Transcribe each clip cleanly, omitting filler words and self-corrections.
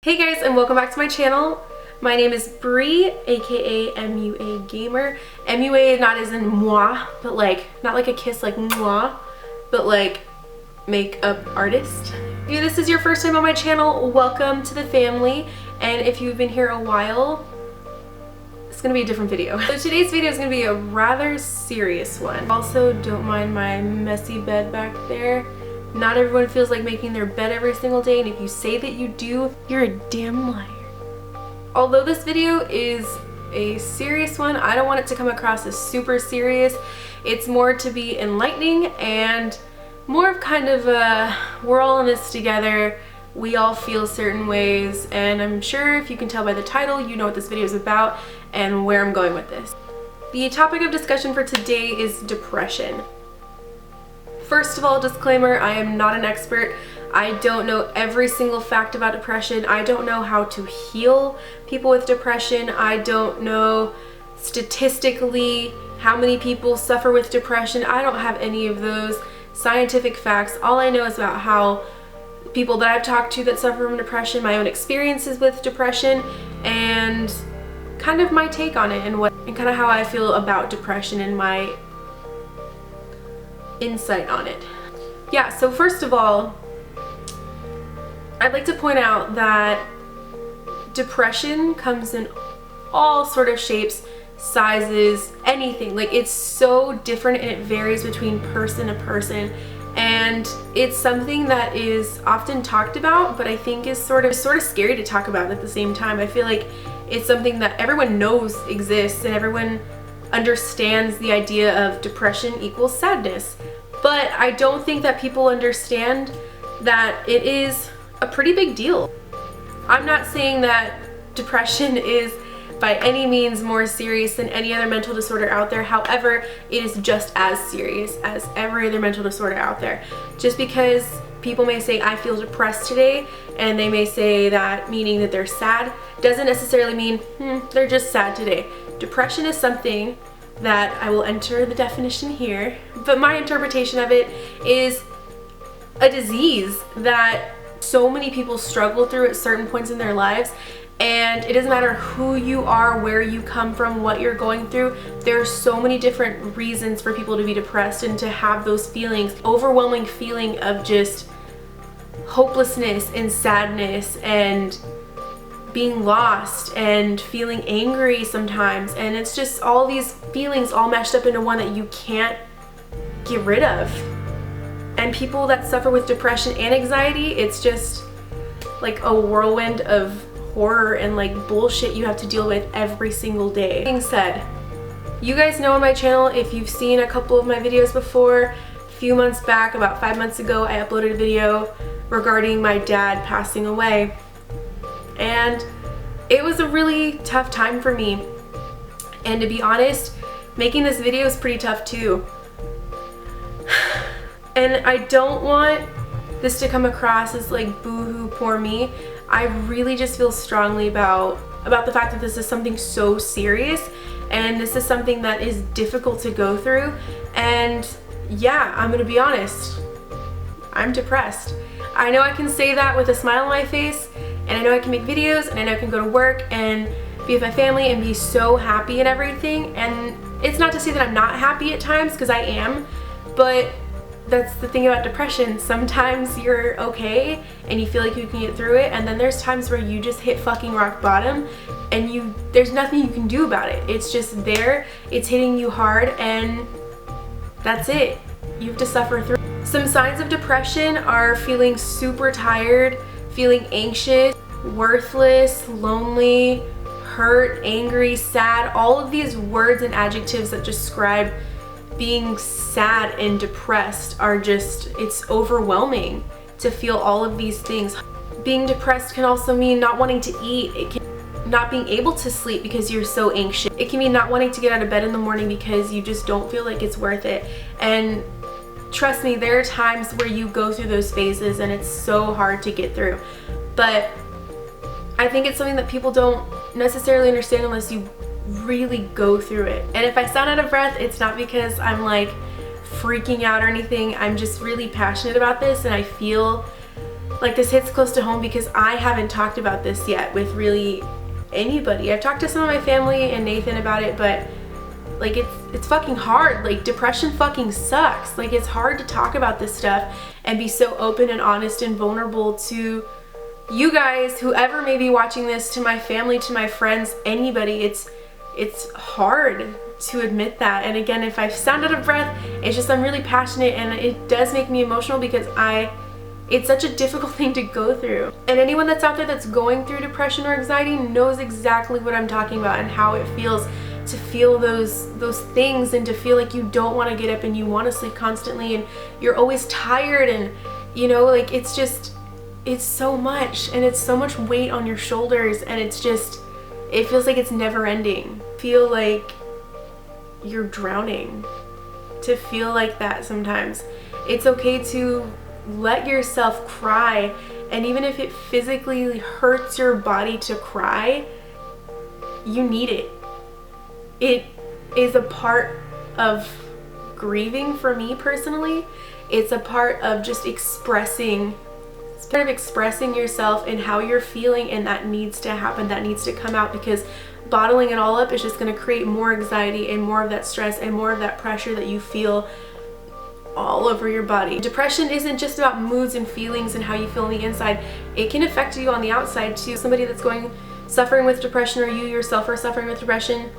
Hey guys, and welcome back to my channel. My name is Bree, aka MUA Gamer. MUA not as in moi, but like, not like a kiss like moi, but like makeup artist. If this is your first time on my channel, welcome to the family. And if you've been here a while, it's gonna be a different video. So today's video is gonna be a rather serious one. Also, don't mind my messy bed back there. Not everyone feels like making their bed every single day, and if you say that you do, you're a damn liar. Although this video is a serious one, I don't want it to come across as super serious. It's more to be enlightening and more of kind of a, we're all in this together, we all feel certain ways, and I'm sure if you can tell by the title, you know what this video is about and where I'm going with this. The topic of discussion for today is depression. First of all, disclaimer, I am not an expert. I don't know every single fact about depression. I don't know how to heal people with depression. I don't know statistically how many people suffer with depression. I don't have any of those scientific facts. All I know is about how people that I've talked to that suffer from depression, my own experiences with depression, and kind of my take on it and kind of how I feel about depression and my insight on it. Yeah, so first of all, I'd like to point out that depression comes in all sort of shapes, sizes, anything. Like, it's so different and it varies between person to person, and it's something that is often talked about, but I think is sort of scary to talk about at the same time. I feel like it's something that everyone knows exists and everyone understands the idea of depression equals sadness, but I don't think that people understand that it is a pretty big deal. I'm not saying that depression is by any means more serious than any other mental disorder out there. However, it is just as serious as every other mental disorder out there. Just because people may say, I feel depressed today, and they may say that meaning that they're sad, doesn't necessarily mean they're just sad today. Depression is something that I will enter the definition here, but my interpretation of it is a disease that so many people struggle through at certain points in their lives, and it doesn't matter who you are, where you come from, what you're going through. There are so many different reasons for people to be depressed and to have those feelings, overwhelming feeling of just hopelessness and sadness and being lost and feeling angry sometimes, and it's just all these feelings all mashed up into one that you can't get rid of. And people that suffer with depression and anxiety, it's just like a whirlwind of horror and like bullshit you have to deal with every single day. That being said, you guys know on my channel, if you've seen a couple of my videos before, a few months back, about 5 months ago, I uploaded a video regarding my dad passing away. And it was a really tough time for me. And to be honest, making this video is pretty tough too. And I don't want this to come across as like boo-hoo, poor me. I really just feel strongly about the fact that this is something so serious, and this is something that is difficult to go through. And yeah, I'm gonna be honest, I'm depressed. I know I can say that with a smile on my face, and I know I can make videos, and I know I can go to work and be with my family and be so happy and everything. And it's not to say that I'm not happy at times, because I am, but that's the thing about depression. Sometimes you're okay and you feel like you can get through it, and then there's times where you just hit fucking rock bottom and there's nothing you can do about it. It's just there, it's hitting you hard, and that's it. You have to suffer through. Some signs of depression are feeling super tired, feeling anxious, worthless, lonely, hurt, angry, sad. All of these words and adjectives that describe being sad and depressed are just, it's overwhelming to feel all of these things. Being depressed can also mean not wanting to eat. It can not being able to sleep because you're so anxious. It can mean not wanting to get out of bed in the morning because you just don't feel like it's worth it. And trust me, there are times where you go through those phases and it's so hard to get through. But I think it's something that people don't necessarily understand unless you really go through it. And if I sound out of breath, it's not because I'm like freaking out or anything. I'm just really passionate about this, and I feel like this hits close to home because I haven't talked about this yet with really anybody. I've talked to some of my family and Nathan about it, but like it's fucking hard. Like depression fucking sucks. Like it's hard to talk about this stuff and be so open and honest and vulnerable to you guys, whoever may be watching this, to my family, to my friends, anybody. It's hard to admit that. And again, if I sound out of breath, it's just I'm really passionate and it does make me emotional because it's such a difficult thing to go through. And anyone that's out there that's going through depression or anxiety knows exactly what I'm talking about and how it feels to feel those things and to feel like you don't want to get up and you want to sleep constantly and you're always tired, and you know, like it's so much and it's so much weight on your shoulders, and it feels like it's never ending. Feel like you're drowning. To feel like that sometimes. It's okay to let yourself cry, and even if it physically hurts your body to cry, you need it. It is a part of grieving for me personally. It's a part of just expressing yourself and how you're feeling, and that needs to happen, that needs to come out, because bottling it all up is just going to create more anxiety and more of that stress and more of that pressure that you feel all over your body. Depression isn't just about moods and feelings and how you feel on the inside. It can affect you on the outside too. Somebody that's suffering with depression, or you yourself are suffering with depression,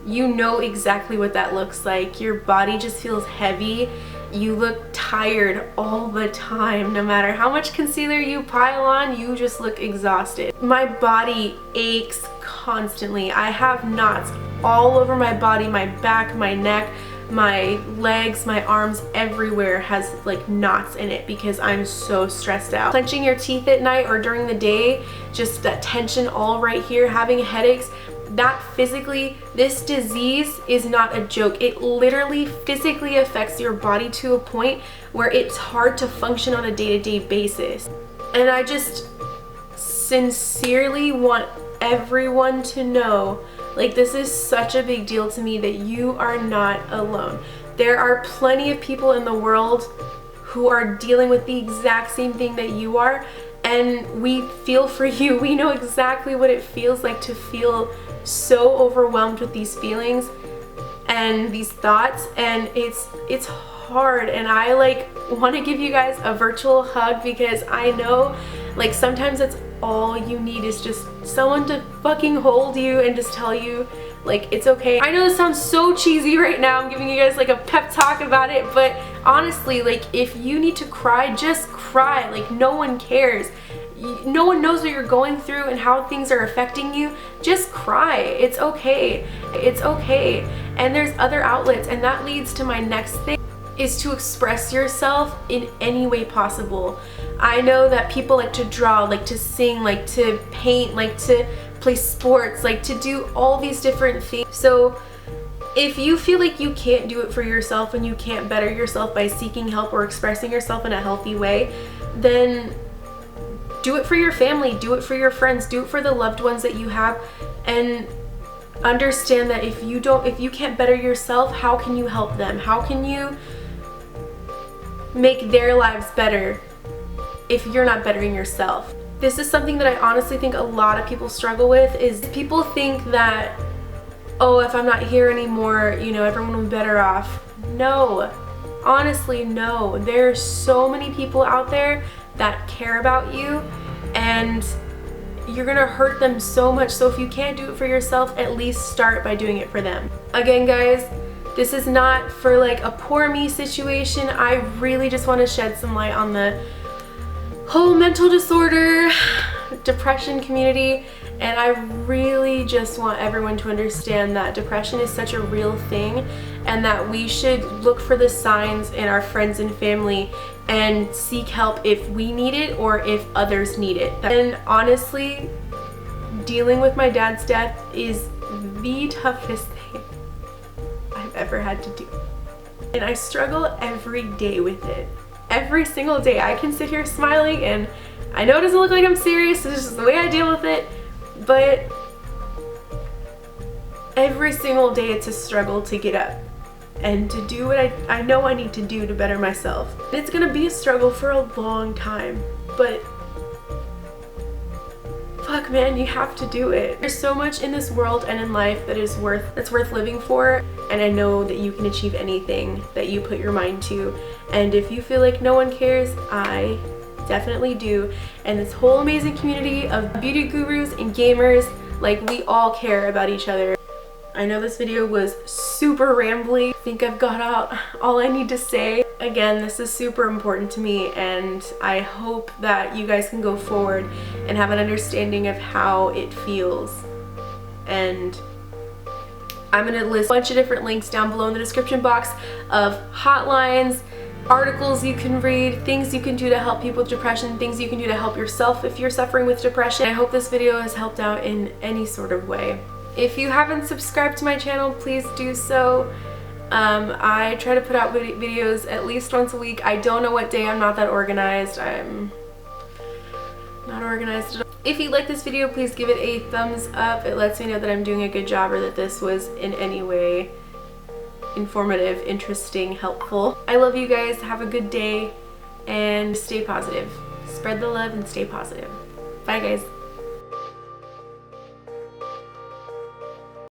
you know exactly what that looks like. Your body just feels heavy. You look tired all the time. No matter how much concealer you pile on, you just look exhausted. My body aches constantly. I have knots all over my body, my back, my neck, my legs, my arms, everywhere has like knots in it because I'm so stressed out. Clenching your teeth at night or during the day, just that tension all right here, having headaches, that physically, this disease is not a joke. It literally physically affects your body to a point where it's hard to function on a day-to-day basis. And I just sincerely want everyone to know, like, this is such a big deal to me that you are not alone. There are plenty of people in the world who are dealing with the exact same thing that you are, and we feel for you. We know exactly what it feels like to feel so overwhelmed with these feelings and these thoughts, and it's hard. And I like want to give you guys a virtual hug because I know like sometimes that's all you need is just someone to fucking hold you and just tell you like it's okay. I know this sounds so cheesy right now, I'm giving you guys like a pep talk about it, but honestly, like if you need to cry, just cry. Like no one cares. No one knows what you're going through and how things are affecting you. Just cry. It's okay. It's okay. And there's other outlets, and that leads to my next thing, is to express yourself in any way possible. I know that people like to draw, like to sing, like to paint, like to play sports, like to do all these different things. So if you feel like you can't do it for yourself and you can't better yourself by seeking help or expressing yourself in a healthy way, then do it for your family, do it for your friends, do it for the loved ones that you have, and understand that if you can't better yourself, how can you help them? How can you make their lives better if you're not bettering yourself? This is something that I honestly think a lot of people struggle with, is people think that, oh, if I'm not here anymore, you know, everyone will be better off. No, honestly, no. There's so many people out there that care about you, and you're gonna hurt them so much. So if you can't do it for yourself, at least start by doing it for them. Again, guys, this is not for like a poor me situation. I really just want to shed some light on the whole mental disorder, depression community, and I really just want everyone to understand that depression is such a real thing, and that we should look for the signs in our friends and family and seek help if we need it or if others need it. And honestly, dealing with my dad's death is the toughest thing I've ever had to do. And I struggle every day with it. Every single day. I can sit here smiling, and I know it doesn't look like I'm serious, it's just the way I deal with it, but every single day it's a struggle to get up and to do what I know I need to do to better myself. It's gonna be a struggle for a long time, but fuck man, you have to do it. There's so much in this world and in life that's worth living for, and I know that you can achieve anything that you put your mind to. And if you feel like no one cares, I definitely do. And this whole amazing community of beauty gurus and gamers, like, we all care about each other. I know this video was super rambly. I think I've got out all I need to say. Again, this is super important to me, and I hope that you guys can go forward and have an understanding of how it feels. And I'm gonna list a bunch of different links down below in the description box of hotlines, articles you can read, things you can do to help people with depression, things you can do to help yourself if you're suffering with depression. I hope this video has helped out in any sort of way. If you haven't subscribed to my channel, please do so. I try to put out videos at least once a week. I don't know what day. I'm not that organized. I'm not organized at all. If you like this video, please give it a thumbs up. It lets me know that I'm doing a good job, or that this was in any way informative, interesting, helpful. I love you guys. Have a good day and stay positive. Spread the love and stay positive. Bye guys.